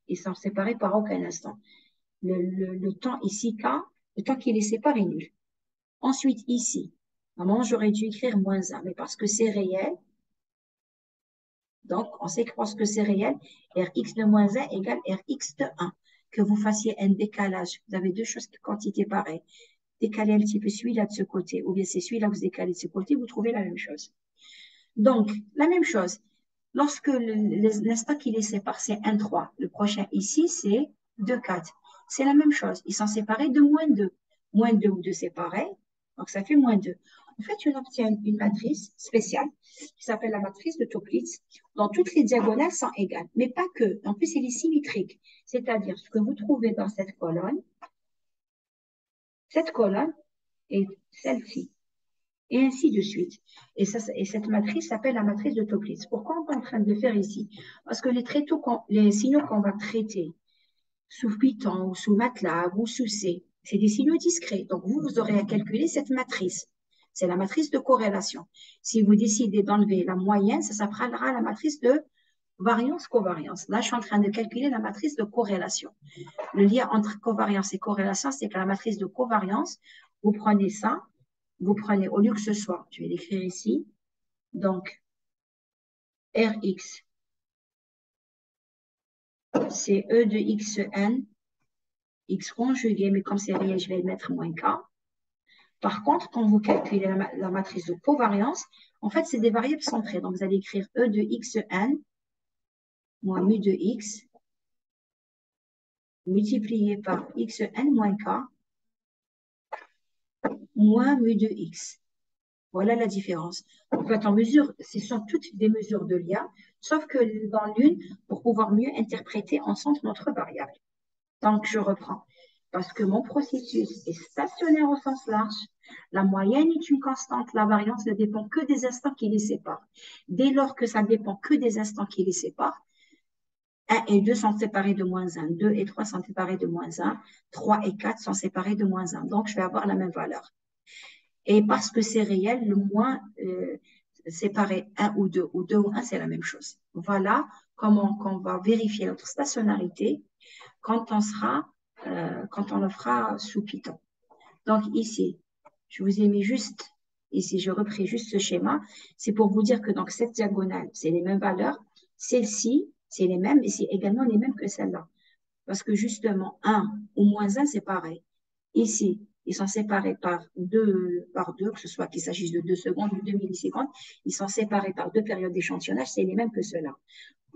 ils sont séparés par aucun instant. Le temps ici, K, le temps qui les sépare est nul. Ensuite, ici, normalement, j'aurais dû écrire moins 1, mais parce que c'est réel, donc on sait que parce que c'est réel, Rx de moins 1 égale Rx de 1. Que vous fassiez un décalage, vous avez deux choses, quantités pareilles. Décaler un petit peu celui-là de ce côté, ou bien c'est celui-là que vous décalez de ce côté, vous trouvez la même chose. Donc, la même chose. Lorsque l'instant qui les sépare, c'est 1, 3. Le prochain ici, c'est 2, 4. C'est la même chose. Ils sont séparés de moins 2. Moins 2 ou 2, c'est pareil. Donc, ça fait moins 2. En fait, on obtient une matrice spéciale qui s'appelle la matrice de Toeplitz, dont toutes les diagonales sont égales. Mais pas que. En plus, elle est symétrique. C'est-à-dire, ce que vous trouvez dans cette colonne est celle-ci. Et ainsi de suite. Et cette matrice s'appelle la matrice de Toeplitz. Pourquoi on est en train de le faire ici? Parce que les signaux qu'on va traiter sous Python ou sous MATLAB ou sous C, c'est des signaux discrets. Donc, vous aurez à calculer cette matrice. C'est la matrice de corrélation. Si vous décidez d'enlever la moyenne, ça s'appellera la matrice de variance-covariance. Là, je suis en train de calculer la matrice de corrélation. Le lien entre covariance et corrélation, c'est que la matrice de covariance, vous prenez ça, vous prenez, au lieu que ce soit, je vais l'écrire ici, donc Rx, c'est E de xn, x conjugué, mais comme c'est réel, je vais mettre moins k. Par contre, quand vous calculez la matrice de covariance, en fait, c'est des variables centrées. Donc, vous allez écrire E de xn moins mu de x multiplié par xn moins k moins mu de x. Voilà la différence. En fait, ce sont toutes des mesures de lien, sauf que dans l'une, pour pouvoir mieux interpréter ensemble notre variable. Donc, je reprends. Parce que mon processus est stationnaire au sens large, la moyenne est une constante, la variance ne dépend que des instants qui les séparent. Dès lors que ça ne dépend que des instants qui les séparent, 1 et 2 sont séparés de moins 1. 2 et 3 sont séparés de moins 1. 3 et 4 sont séparés de moins 1. Donc, je vais avoir la même valeur. Et parce que c'est réel, le moins séparé 1 ou 2 ou 1, c'est la même chose. Voilà comment on va vérifier notre stationnarité quand on le fera sous Python. Donc ici, je vous ai mis juste, ici, je repris juste ce schéma. C'est pour vous dire que donc cette diagonale, c'est les mêmes valeurs. Celle-ci, c'est les mêmes et c'est également les mêmes que celle-là. Parce que justement, 1 ou moins 1, c'est pareil. Ici, ils sont séparés par 2, que ce soit qu'il s'agisse de 2 secondes ou 2 millisecondes. Ils sont séparés par 2 périodes d'échantillonnage, c'est les mêmes que cela.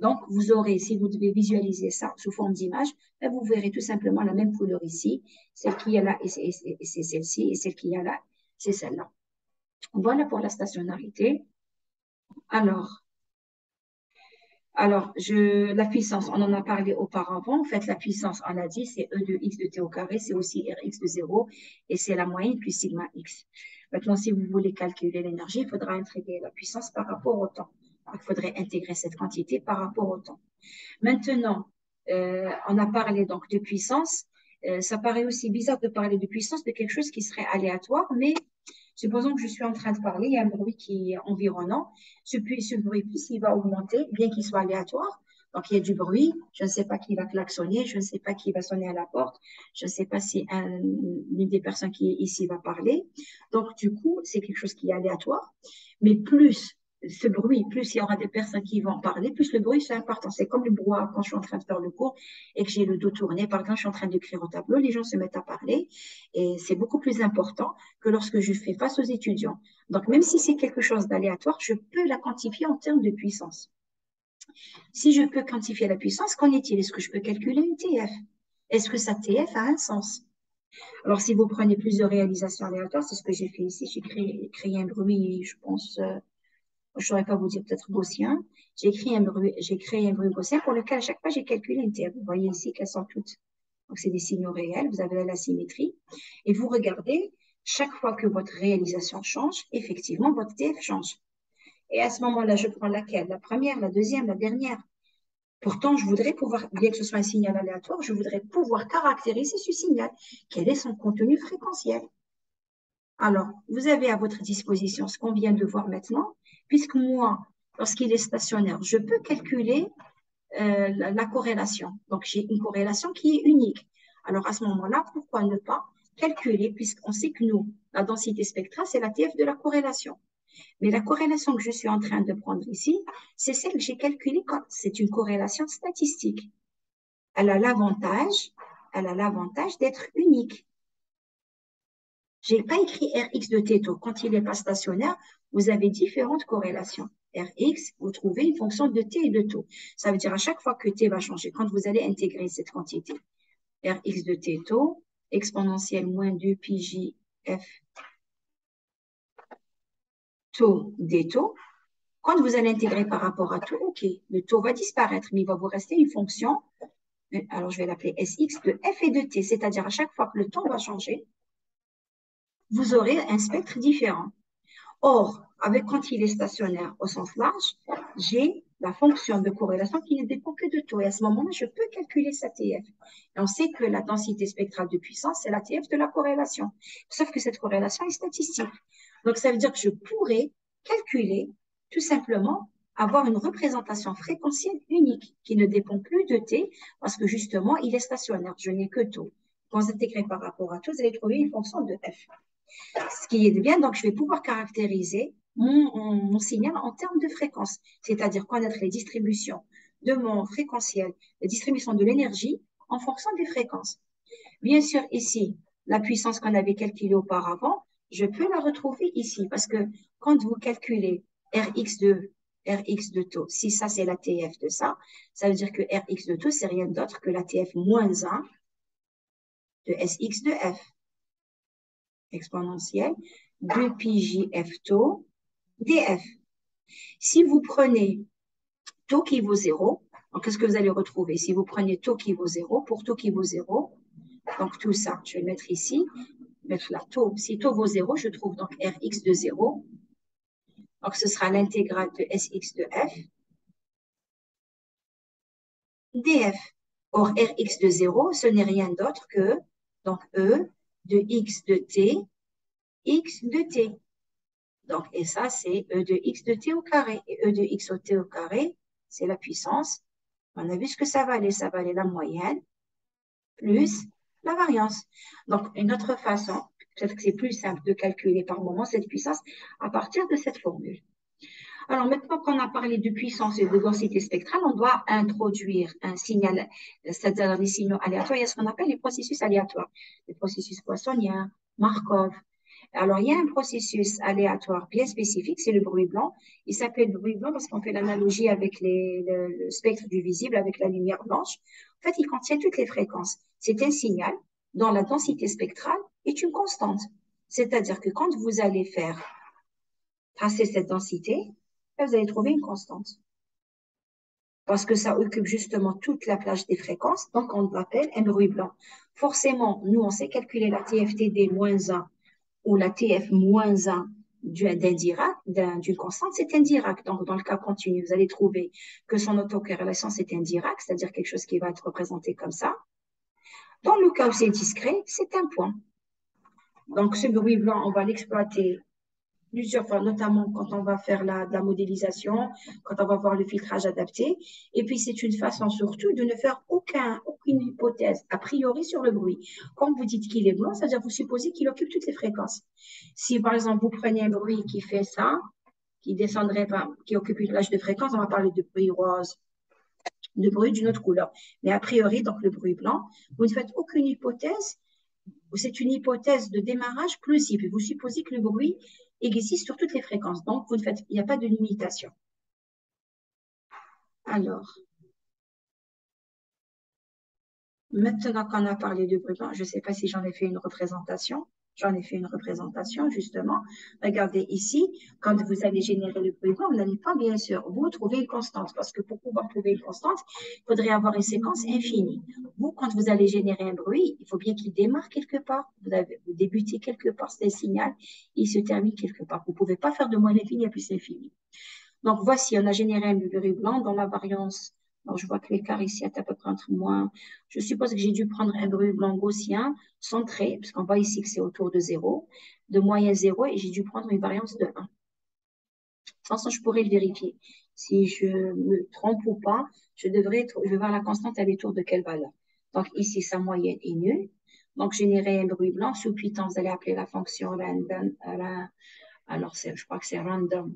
Donc, vous aurez, si vous devez visualiser ça sous forme d'image, vous verrez tout simplement la même couleur ici. Celle qui est là, et c'est celle-ci, et celle qui est là, c'est celle-là. Voilà pour la stationnarité. Alors, la puissance, on en a parlé auparavant. En fait, la puissance, on a dit, c'est E de x de t au carré, c'est aussi Rx de 0, et c'est la moyenne plus sigma x. Maintenant, si vous voulez calculer l'énergie, il faudra intégrer la puissance par rapport au temps. Il faudrait intégrer cette quantité par rapport au temps. Maintenant, on a parlé donc de puissance. Ça paraît aussi bizarre de parler de puissance de quelque chose qui serait aléatoire, mais supposons que je suis en train de parler, il y a un bruit qui est environnant. Ce bruit, plus il va augmenter, bien qu'il soit aléatoire. Donc, il y a du bruit, je ne sais pas qui va klaxonner, je ne sais pas qui va sonner à la porte, je ne sais pas si l'une des personnes qui est ici va parler. Donc, du coup, c'est quelque chose qui est aléatoire. Mais plus ce bruit, plus il y aura des personnes qui vont parler, plus le bruit, c'est important. C'est comme le brouhaha quand je suis en train de faire le cours et que j'ai le dos tourné. Par exemple, je suis en train d'écrire au tableau, les gens se mettent à parler et c'est beaucoup plus important que lorsque je fais face aux étudiants. Donc, même si c'est quelque chose d'aléatoire, je peux la quantifier en termes de puissance. Si je peux quantifier la puissance, qu'en est-il? Est-ce que je peux calculer une TF? Est-ce que sa TF a un sens? Alors, si vous prenez plusieurs réalisations aléatoires, c'est ce que j'ai fait ici. J'ai créé un bruit, je pense, je ne saurais pas vous dire peut-être gaussien. J'ai créé un bruit gaussien pour lequel à chaque fois j'ai calculé une TF. Vous voyez ici qu'elles sont toutes. Donc, c'est des signaux réels. Vous avez la symétrie. Et vous regardez, chaque fois que votre réalisation change, effectivement, votre TF change. Et à ce moment-là, je prends laquelle? La première, la deuxième, la dernière. Pourtant, je voudrais pouvoir, bien que ce soit un signal aléatoire, je voudrais pouvoir caractériser ce signal. Quel est son contenu fréquentiel? Alors, vous avez à votre disposition ce qu'on vient de voir maintenant, puisque moi, lorsqu'il est stationnaire, je peux calculer la corrélation. Donc, j'ai une corrélation qui est unique. Alors, à ce moment-là, pourquoi ne pas calculer, puisqu'on sait que nous, la densité spectrale, c'est la TF de la corrélation. Mais la corrélation que je suis en train de prendre ici, c'est celle que j'ai calculée quand c'est une corrélation statistique. Elle a l'avantage d'être unique. Je n'ai pas écrit Rx de t tôt. Quand il n'est pas stationnaire, vous avez différentes corrélations. Rx, vous trouvez une fonction de t et de taux. Ça veut dire à chaque fois que t va changer, quand vous allez intégrer cette quantité, Rx de t taux, exponentielle moins 2 pi j f taux des taux, quand vous allez intégrer par rapport à taux, OK, le taux va disparaître, mais il va vous rester une fonction, alors je vais l'appeler Sx de f et de t, c'est-à-dire à chaque fois que le temps va changer, vous aurez un spectre différent. Or, quand il est stationnaire au sens large, j'ai la fonction de corrélation qui ne dépend que de taux. Et à ce moment-là, je peux calculer sa TF. Et on sait que la densité spectrale de puissance, c'est la TF de la corrélation. Sauf que cette corrélation est statistique. Donc, ça veut dire que je pourrais calculer, tout simplement, avoir une représentation fréquentielle unique qui ne dépend plus de T parce que justement, il est stationnaire. Je n'ai que taux. Quand vous intégrez par rapport à taux, vous allez trouver une fonction de F. Ce qui est bien, donc je vais pouvoir caractériser mon signal en termes de fréquence, c'est-à-dire connaître les distributions de mon fréquentiel, les distributions de l'énergie en fonction des fréquences. Bien sûr, ici, la puissance qu'on avait calculée auparavant, je peux la retrouver ici parce que quand vous calculez Rx de taux, si ça c'est la TF de ça, ça veut dire que Rx de taux, c'est rien d'autre que la TF moins 1 de Sx de f exponentielle 2 pi jf taux df. Si vous prenez taux qui vaut 0, donc qu'est-ce que vous allez retrouver? Si vous prenez taux qui vaut 0, pour taux qui vaut 0, donc tout ça, je vais le mettre ici, mettre là, taux. Si taux vaut 0, je trouve donc Rx de 0. Donc ce sera l'intégrale de Sx de f df. Or, Rx de 0, ce n'est rien d'autre que, donc, E de x de t, x de t. Donc, et ça, c'est E de x de t au carré. Et E de x au t au carré, c'est la puissance. On a vu ce que ça valait. Ça valait la moyenne plus la variance. Donc, une autre façon, peut-être que c'est plus simple de calculer par moment cette puissance à partir de cette formule. Alors, maintenant qu'on a parlé de puissance et de densité spectrale, on doit introduire un signal, c'est-à-dire des signaux aléatoires. Il y a ce qu'on appelle les processus aléatoires, les processus poissoniens, Markov. Alors, il y a un processus aléatoire bien spécifique, c'est le bruit blanc. Il s'appelle le bruit blanc parce qu'on fait l'analogie avec le spectre du visible, avec la lumière blanche. En fait, il contient toutes les fréquences. C'est un signal dont la densité spectrale est une constante. C'est-à-dire que quand vous allez faire tracer cette densité, vous allez trouver une constante. Parce que ça occupe justement toute la plage des fréquences, donc on l'appelle un bruit blanc. Forcément, nous, on sait calculer la TFTD-1 ou la TF-1 d'une constante, c'est un Dirac. Donc, dans le cas continu, vous allez trouver que son autocorrélation, c'est un Dirac, c'est-à-dire quelque chose qui va être représenté comme ça. Dans le cas où c'est discret, c'est un point. Donc, ce bruit blanc, on va l'exploiter plusieurs fois, notamment quand on va faire de la modélisation, quand on va voir le filtrage adapté. Et puis, c'est une façon surtout de ne faire aucune hypothèse a priori sur le bruit. Quand vous dites qu'il est blanc, c'est-à-dire vous supposez qu'il occupe toutes les fréquences. Si, par exemple, vous prenez un bruit qui fait ça, qui descendrait pas, qui occupe une plage de fréquence, on va parler de bruit rose, de bruit d'une autre couleur. Mais a priori, donc le bruit blanc, vous ne faites aucune hypothèse, c'est une hypothèse de démarrage plausible. Vous supposez que le bruit existe sur toutes les fréquences. Donc, il n'y a pas de limitation. Alors, maintenant qu'on a parlé de bruit blanc, je ne sais pas si j'en ai fait une représentation. J'en ai fait une représentation, justement. Regardez ici, quand vous allez générer le bruit blanc, vous n'allez pas, bien sûr, vous trouver une constante. Parce que pour pouvoir trouver une constante, il faudrait avoir une séquence infinie. Vous, quand vous allez générer un bruit, il faut bien qu'il démarre quelque part. Vous débutez quelque part, c'est un signal, il se termine quelque part. Vous ne pouvez pas faire de moins l'infini à plus l'infini. Donc, voici, on a généré un bruit blanc dans la variance. Alors, je vois que l'écart ici est à peu près entre moins. Je suppose que j'ai dû prendre un bruit blanc gaussien centré, parce qu'on voit ici que c'est autour de 0, de moyenne 0, et j'ai dû prendre une variance de 1. De toute façon, je pourrais le vérifier. Si je me trompe ou pas, je vais voir la constante, elle est autour de quelle valeur. Donc, ici, sa moyenne est nulle. Donc, générer un bruit blanc sous Python, vous allez appeler la fonction random. Alors, je crois que c'est random.randn.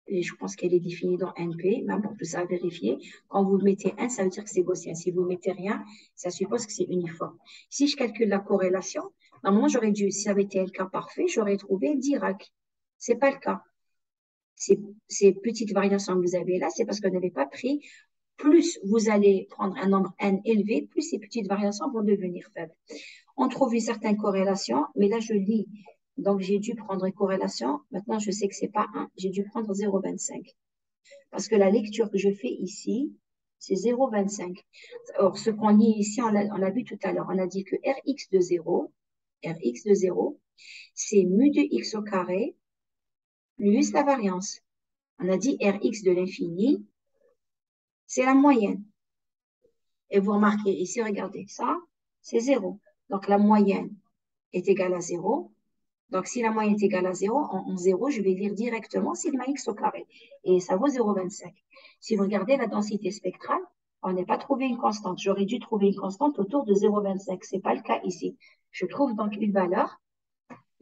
Et je pense qu'elle est définie dans NP, mais bon, tout ça à vérifier. Quand vous mettez 1, ça veut dire que c'est gaussien. Si vous mettez rien, ça suppose que c'est uniforme. Si je calcule la corrélation, normalement, j'aurais dû, si ça avait été un cas parfait, j'aurais trouvé Dirac. C'est pas le cas. Ces petites variations que vous avez là, c'est parce que vous n'avez pas pris. Plus vous allez prendre un nombre n élevé, plus ces petites variations vont devenir faibles. On trouve une certaine corrélation, mais là, je lis. Donc, j'ai dû prendre une corrélation. Maintenant, je sais que c'est pas 1. J'ai dû prendre 0,25. Parce que la lecture que je fais ici, c'est 0,25. Or, ce qu'on lit ici, on l'a vu tout à l'heure. On a dit que Rx de 0, c'est mu de x au carré plus la variance. On a dit Rx de l'infini, c'est la moyenne. Et vous remarquez ici, regardez, ça, c'est 0. Donc, la moyenne est égale à 0. Donc, si la moyenne est égale à 0, en 0, je vais lire directement sigma x au carré. Et ça vaut 0,25. Si vous regardez la densité spectrale, on n'a pas trouvé une constante. J'aurais dû trouver une constante autour de 0,25. Ce n'est pas le cas ici. Je trouve donc une valeur.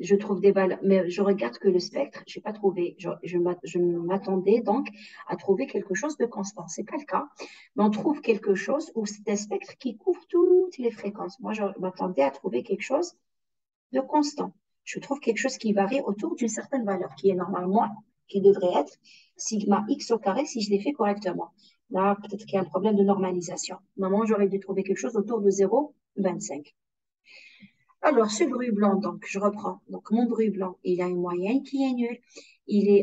Je trouve des valeurs, mais je regarde que le spectre, je n'ai pas trouvé. Je m'attendais donc à trouver quelque chose de constant. Ce n'est pas le cas. Mais on trouve quelque chose où c'est un spectre qui couvre toutes les fréquences. Moi, je m'attendais à trouver quelque chose de constant. Je trouve quelque chose qui varie autour d'une certaine valeur, qui est normalement, qui devrait être sigma x au carré si je l'ai fait correctement. Là, peut-être qu'il y a un problème de normalisation. Normalement, j'aurais dû trouver quelque chose autour de 0,25. Alors, ce bruit blanc, donc, je reprends. Donc, mon bruit blanc, il a une moyenne qui est nulle.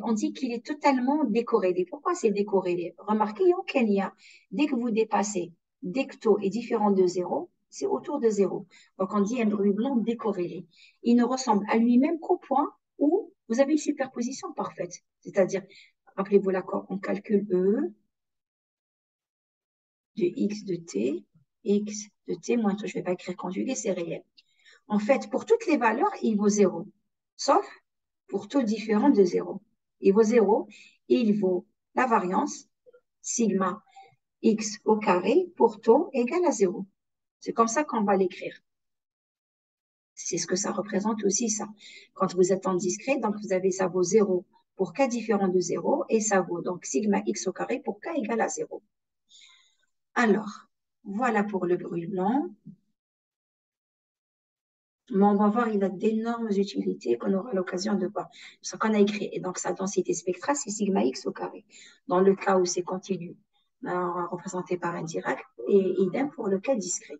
On dit qu'il est totalement décorrélé. Pourquoi c'est décorrélé? Remarquez, aucun lien. Dès que vous dépassez, dès que taux est différent de 0, c'est autour de 0. Donc, on dit un bruit blanc décorrélé. Il ne ressemble à lui-même qu'au point où vous avez une superposition parfaite. C'est-à-dire, rappelez-vous l'accord, on calcule E, de x de t moins taux. Je ne vais pas écrire conjugué, c'est réel. En fait, pour toutes les valeurs, il vaut 0, sauf pour taux différent de 0. Il vaut 0, il vaut la variance sigma x au carré pour taux égal à 0. C'est comme ça qu'on va l'écrire. C'est ce que ça représente aussi, ça. Quand vous êtes en discret, donc vous avez, ça vaut 0 pour k différent de 0, et ça vaut donc sigma x au carré pour k égale à 0. Alors, voilà pour le bruit blanc. Mais on va voir, il a d'énormes utilités qu'on aura l'occasion de voir. Ce qu'on a écrit. Et donc, sa densité spectrale, c'est sigma x au carré. Dans le cas où c'est continu, représenté par un Dirac, et idem pour le cas discret.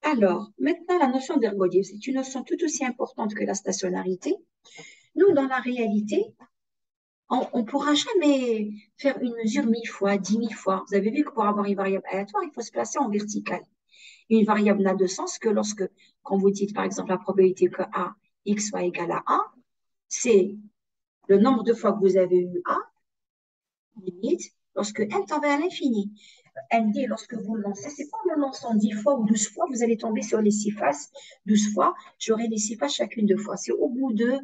Alors, maintenant, la notion d'ergodique, c'est une notion tout aussi importante que la stationnarité. Nous, dans la réalité, on ne pourra jamais faire une mesure 1000 fois, 10 000 fois. Vous avez vu que pour avoir une variable aléatoire, il faut se placer en verticale. Une variable n'a de sens que lorsque, quand vous dites par exemple la probabilité que A, x soit égal à A, c'est le nombre de fois que vous avez eu A, limite, lorsque n tend vers l'infini. ND, lorsque vous le lancez, c'est pas en le lançant 10 fois ou 12 fois, vous allez tomber sur les 6 faces 12 fois, j'aurai les 6 faces chacune 2 fois. C'est au bout de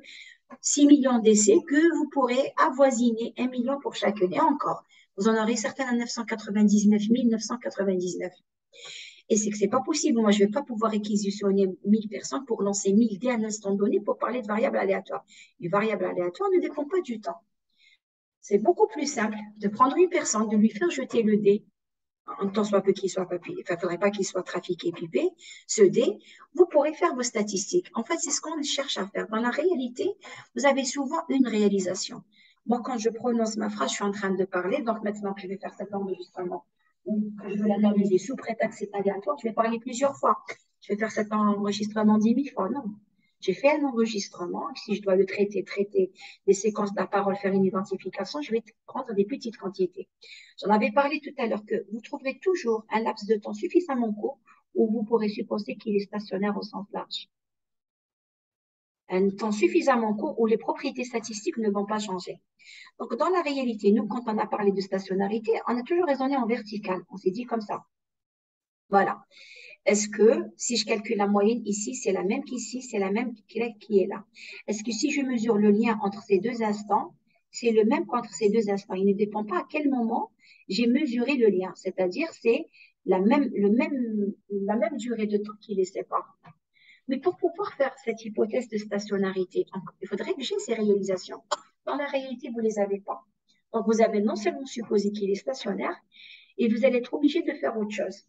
6 millions d'essais que vous pourrez avoisiner 1 million pour chacune. Et encore, vous en aurez certaines à 999 999. Et c'est que c'est pas possible. Moi, je vais pas pouvoir réquisitionner 1000 personnes pour lancer 1000 dés à un instant donné pour parler de variables aléatoires. Une variable aléatoire ne dépend pas du temps. C'est beaucoup plus simple de prendre une personne, de lui faire jeter le dé, en tant soit peu qu'il soit pas pipé, enfin, il faudrait pas qu'il soit trafiqué et pipé, ce dé, vous pourrez faire vos statistiques. En fait, c'est ce qu'on cherche à faire. Dans la réalité, vous avez souvent une réalisation. Moi, quand je prononce ma phrase, je suis en train de parler, donc maintenant que je vais faire cet enregistrement, ou que je veux l'analyser sous prétexte c'est aléatoire, je vais parler plusieurs fois. Je vais faire cet enregistrement 10 000 fois. Non. J'ai fait un enregistrement. Si je dois le traiter des séquences de la parole, faire une identification, je vais prendre des petites quantités. J'en avais parlé tout à l'heure que vous trouverez toujours un laps de temps suffisamment court où vous pourrez supposer qu'il est stationnaire au sens large. Un temps suffisamment court où les propriétés statistiques ne vont pas changer. Donc, dans la réalité, nous, quand on a parlé de stationnarité, on a toujours raisonné en vertical. On s'est dit comme ça. Voilà. Est-ce que si je calcule la moyenne ici, c'est la même qu'ici, c'est la même qui est là? Est-ce que si je mesure le lien entre ces deux instants, c'est le même qu'entre ces deux instants? Il ne dépend pas à quel moment j'ai mesuré le lien, c'est-à-dire c'est la même durée de temps qui les sépare. Mais pour pouvoir faire cette hypothèse de stationnarité, il faudrait que j'ai ces réalisations. Dans la réalité, vous ne les avez pas. Donc, vous avez non seulement supposé qu'il est stationnaire, et vous allez être obligé de faire autre chose.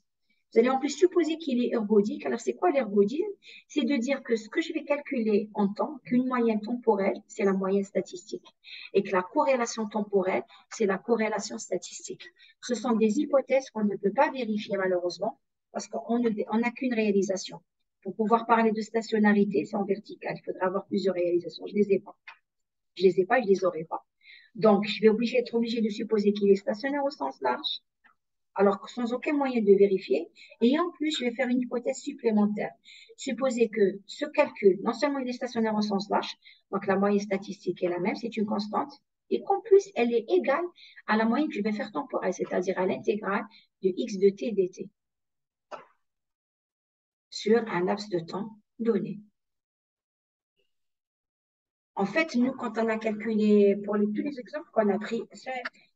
Vous allez en plus supposer qu'il est ergodique. Alors, c'est quoi l'ergodie? C'est de dire que ce que je vais calculer en temps, qu'une moyenne temporelle, c'est la moyenne statistique. Et que la corrélation temporelle, c'est la corrélation statistique. Ce sont des hypothèses qu'on ne peut pas vérifier malheureusement, parce qu'on n'a qu'une réalisation. Pour pouvoir parler de stationnarité, c'est en vertical. Il faudra avoir plusieurs réalisations. Je ne les ai pas. Je ne les ai pas, je ne les aurai pas. Donc, je vais être obligé de supposer qu'il est stationnaire au sens large, alors sans aucun moyen de vérifier. Et en plus, je vais faire une hypothèse supplémentaire. Supposer que ce calcul, non seulement il est stationnaire au sens large, donc la moyenne statistique est la même, c'est une constante, et qu'en plus, elle est égale à la moyenne que je vais faire temporelle, c'est-à-dire à l'intégrale de x de t dt sur un laps de temps donné. En fait, nous, quand on a calculé, pour tous les exemples qu'on a pris,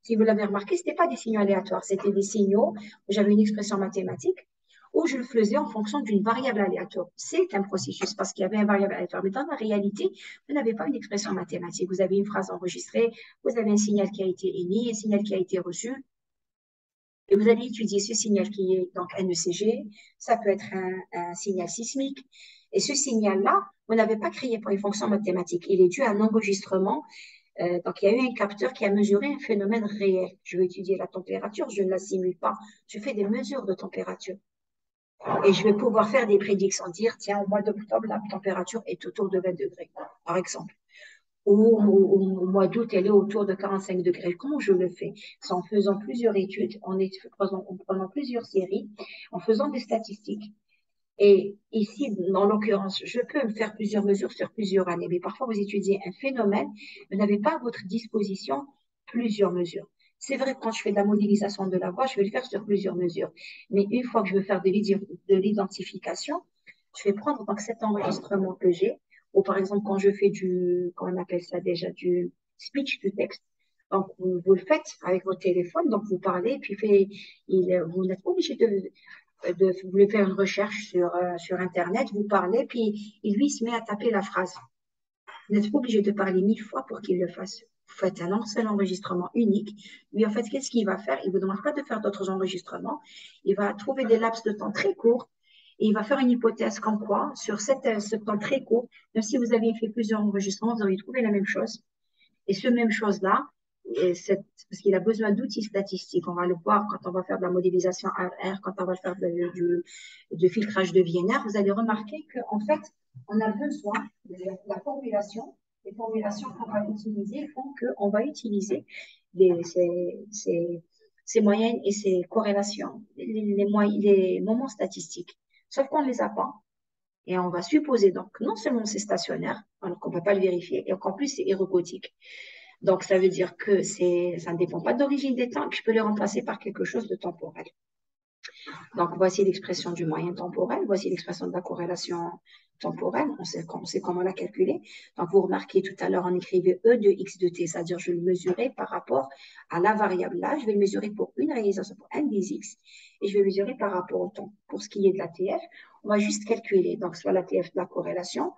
si vous l'avez remarqué, ce n'était pas des signaux aléatoires, c'était des signaux où j'avais une expression mathématique où je le faisais en fonction d'une variable aléatoire. C'est un processus parce qu'il y avait une variable aléatoire. Mais dans la réalité, vous n'avez pas une expression mathématique. Vous avez une phrase enregistrée, vous avez un signal qui a été émis, un signal qui a été reçu. Et vous allez étudier ce signal qui est donc un ECG, ça peut être un signal sismique. Et ce signal-là, vous n'avez pas créé pour une fonction mathématique. Il est dû à un enregistrement. Donc, il y a eu un capteur qui a mesuré un phénomène réel. Je veux étudier la température, je ne la simule pas. Je fais des mesures de température. Et je vais pouvoir faire des prédictions, dire, tiens, au mois d'octobre, la température est autour de 20 degrés, par exemple. Ou au mois d'août, elle est autour de 45 degrés. Comment je le fais? C'est en faisant plusieurs études, en prenant plusieurs séries, en faisant des statistiques. Et ici, dans l'occurrence, je peux faire plusieurs mesures sur plusieurs années, mais parfois vous étudiez un phénomène, vous n'avez pas à votre disposition plusieurs mesures. C'est vrai que quand je fais de la modélisation de la voix, je vais le faire sur plusieurs mesures. Mais une fois que je veux faire de l'identification, je vais prendre donc cet enregistrement que j'ai, ou par exemple quand je fais comment on appelle ça déjà, du speech to text. Donc vous le faites avec votre téléphone, donc vous parlez, puis vous n'êtes pas obligé vous voulez faire une recherche sur Internet, vous parlez, puis lui, il se met à taper la phrase. Vous n'êtes pas obligé de parler 1000 fois pour qu'il le fasse. Vous faites un seul enregistrement unique. Lui, en fait, qu'est-ce qu'il va faire? Il ne vous demande pas de faire d'autres enregistrements. Il va trouver des laps de temps très courts et il va faire une hypothèse comme quoi, sur ce temps très court, même si vous aviez fait plusieurs enregistrements, vous auriez trouvé la même chose. Et ce même chose-là, parce qu'il a besoin d'outils statistiques. On va le voir quand on va faire de la modélisation R, quand on va faire du filtrage de VNR. Vous allez remarquer qu'en fait, on a besoin de la formulation. Les formulations qu'on va utiliser font qu'on va utiliser ces moyennes et ces corrélations, les moments statistiques. Sauf qu'on ne les a pas. Et on va supposer donc non seulement c'est stationnaire, alors qu'on ne peut pas le vérifier, et qu'en plus c'est érogotique. Donc ça veut dire que ça ne dépend pas d'origine des temps, et que je peux les remplacer par quelque chose de temporel. Donc voici l'expression du moyen temporel, voici l'expression de la corrélation temporelle, on sait comment la calculer. Donc vous remarquez tout à l'heure, on écrivait E de X de T, c'est-à-dire je vais le mesurer par rapport à la variable là, je vais le mesurer pour une réalisation, pour un des X, et je vais le mesurer par rapport au temps. Pour ce qui est de la TF, on va juste calculer, donc soit la TF de la corrélation,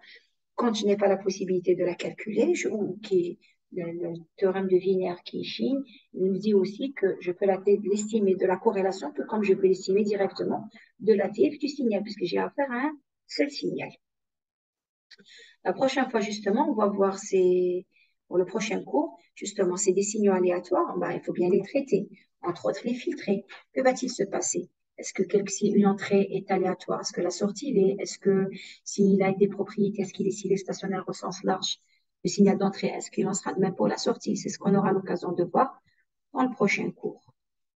quand je n'ai pas la possibilité de la calculer, le théorème de Wiener qui est Chine, il nous dit aussi que je peux l'estimer de la corrélation, tout comme je peux l'estimer directement de la TF du signal, puisque j'ai affaire à un seul signal. La prochaine fois, justement, on va voir pour le prochain cours, justement, c'est des signaux aléatoires, ben, il faut bien les traiter, entre autres les filtrer. Que va-t-il se passer? Est-ce que si une entrée est aléatoire, est-ce que la sortie l'est? Est-ce que s'il a des propriétés, s'il est stationnaire au sens large, le signal d'entrée, est-ce qu'il en sera de même pour la sortie? C'est ce qu'on aura l'occasion de voir dans le prochain cours.